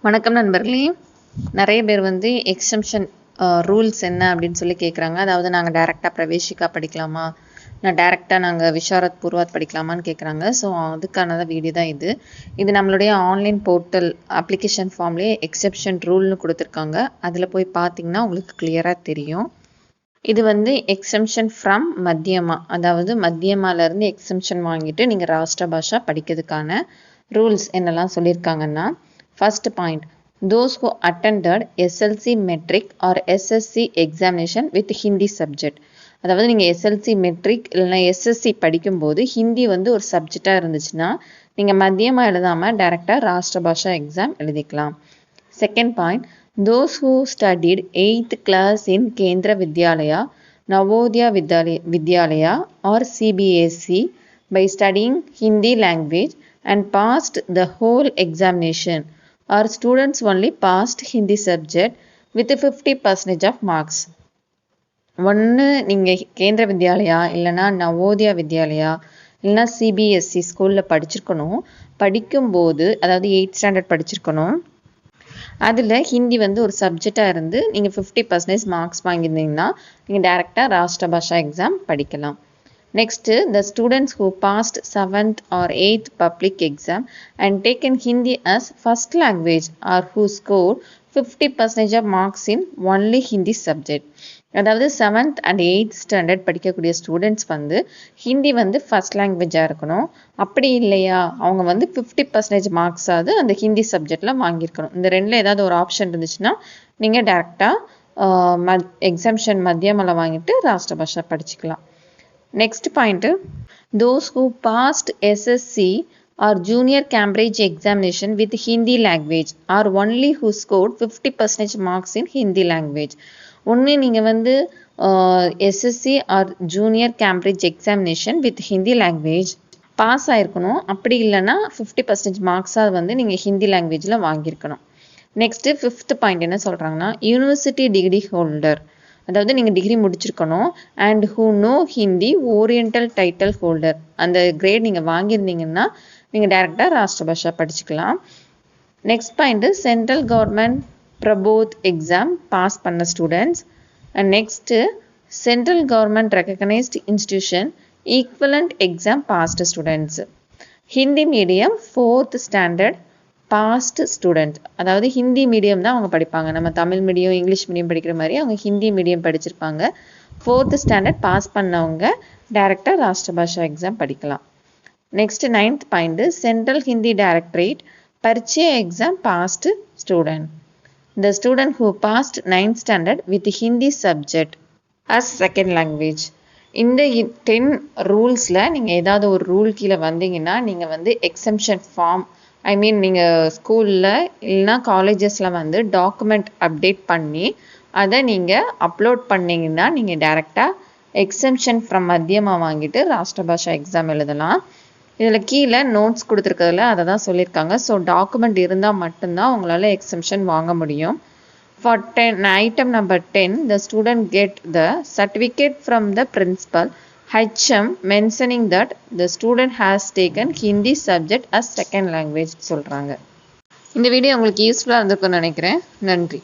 வணக்கம் நண்பர்களே. நிறைய பேர் வந்து எக்ஸம்ஷன் ரூல்ஸ் என்ன அப்படின்னு சொல்லி கேட்குறாங்க. அதாவது நாங்கள் டைரெக்டாக பிரவேசிக்கா படிக்கலாமா, நாங்கள் விஷாரத் பூர்வாத் படிக்கலாமான்னு கேட்குறாங்க. ஸோ அதுக்கான வீடியோ தான் இது. இது நம்மளுடைய ஆன்லைன் போர்ட்டல் அப்ளிகேஷன் ஃபார்ம்லேயே எக்ஸப்ஷன் ரூல்னு கொடுத்துருக்காங்க. அதில் போய் பார்த்தீங்கன்னா உங்களுக்கு கிளியராக தெரியும். இது வந்து எக்ஸம்ஷன் ஃப்ரம் மத்தியமா, அதாவது மத்தியமாலேருந்து எக்ஸம்ஷன் வாங்கிட்டு நீங்கள் ராஷ்டிர பாஷா படிக்கிறதுக்கான ரூல்ஸ் என்னெல்லாம் சொல்லியிருக்காங்கன்னா, first point, those who attended SLC metric or SSC examination with Hindi subject. அதாவது நீங்கள் SLC மெட்ரிக் இல்லைனா SSC படிக்கும்போது ஹிந்தி வந்து ஒரு சப்ஜெக்டாக இருந்துச்சுன்னா நீங்கள் மத்தியமாக எழுதாமல் டைரெக்டாக ராஷ்டிர பாஷா எக்ஸாம் எழுதிக்கலாம். Second point, those who studied 8th class in Kendra Vidyalaya, Navodaya Vidyalaya or CBSE by studying Hindi language and passed the whole examination, or students only passed Hindi subject with 50% of marks. ஒன்று நீங்கள் கேந்திர வித்யாலயா இல்லைனா நவோதயா வித்யாலயா இல்லைனா CBSE ஸ்கூலில் படிச்சிருக்கணும். படிக்கும்போது அதாவது 8th standard படிச்சிருக்கணும். அதில் ஹிந்தி வந்து ஒரு சப்ஜெக்டாக இருந்து நீங்கள் 50% மார்க்ஸ் வாங்கியிருந்தீங்கன்னா நீங்கள் டைரெக்டாக ராஷ்டிர பாஷா எக்ஸாம் படிக்கலாம். Next, the students who passed 7th or 8th public exam and taken Hindi as first language or who scored 50% of marks in only Hindi subject. அதாவது 7th and 8th ஸ்டாண்டர்ட் படிக்கக்கூடிய students வந்து ஹிந்தி வந்து first லாங்குவேஜாக இருக்கணும். அப்படி இல்லையா அவங்க வந்து 50% மார்க்ஸாவது அந்த ஹிந்தி சப்ஜெக்டில் வாங்கியிருக்கணும். இந்த ரெண்டில் ஏதாவது ஒரு ஆப்ஷன் இருந்துச்சுன்னா நீங்கள் டேரெக்டாக எக்ஸாம்ஷன் மத்தியமில் வாங்கிட்டு ராஷ்டிர பாஷா படிச்சுக்கலாம். Next point, those who passed SSC or junior Cambridge examination with Hindi language are only who scored 50% marks in Hindi language. ஒன்று நீங்கள் வந்து SSC or junior Cambridge examination with Hindi language pass ஆகிருக்கணும். அப்படி இல்லைன்னா 50% மார்க்ஸாக வந்து நீங்கள் ஹிந்தி லாங்குவேஜில் வாங்கியிருக்கணும். நெக்ஸ்ட்டு 5th பாயிண்ட் என்ன சொல்கிறாங்கன்னா, யூனிவர்சிட்டி டிகிரி ஹோல்டர், அதாவது நீங்கள் டிகிரி முடிச்சிருக்கணும். And who know Hindi oriental title holder, அந்த கிரேட் நீங்கள் வாங்கியிருந்தீங்கன்னா நீங்கள் டைரெக்டாக ராஷ்டிர பாஷா படிச்சுக்கலாம். Next point central government Prabodh exam pass பண்ண students. And next central government recognised institution equivalent exam passed students. Hindi medium 4th standard passed student, அதாவது ஹிந்தி மீடியம் தான் அவங்க படிப்பாங்க. நம்ம தமிழ் மீடியம் இங்கிலீஷ் மீடியம் படிக்கிற மாதிரி அவங்க ஹிந்தி மீடியம் படிச்சிருப்பாங்க. 4th ஸ்டாண்டர்ட் பாஸ் பண்ணவங்க டைரெக்டாக ராஷ்டிர பாஷா எக்ஸாம் படிக்கலாம். Next 9th point, central Hindi directorate பரீட்சை exam passed student. The student who passed 9th standard with Hindi subject as second language. இந்த 10 ரூல்ஸில் நீங்கள் ஏதாவது ஒரு ரூல் கீழே வந்தீங்கன்னா நீங்கள் வந்து எக்ஸம்ஷன் ஃபார்ம், நீங்கள் ஸ்கூலில் இல்லைனா காலேஜஸில் வந்து டாக்குமெண்ட் அப்டேட் பண்ணி அதை நீங்கள் அப்லோட் பண்ணிங்கன்னா நீங்கள் டைரெக்டாக எக்ஸம்ஷன் ஃப்ரம் மத்தியமாக வாங்கிட்டு ராஷ்டிர பாஷா எக்ஸாம் எழுதலாம். இதில் கீழே நோட்ஸ் கொடுத்துருக்கிறதுல அதை தான் சொல்லியிருக்காங்க. ஸோ டாக்குமெண்ட் இருந்தால் மட்டும்தான் உங்களால் எக்ஸம்ஷன் வாங்க முடியும். For item number 10, the student get the certificate from the principal HM mentioning that the student has taken Hindi subject as second language சொல்றாங்க. இந்த வீடியோ உங்களுக்கு யூஸ்ஃபுல்லாக இருந்திருக்கும்னு நினைக்கிறேன். நன்றி.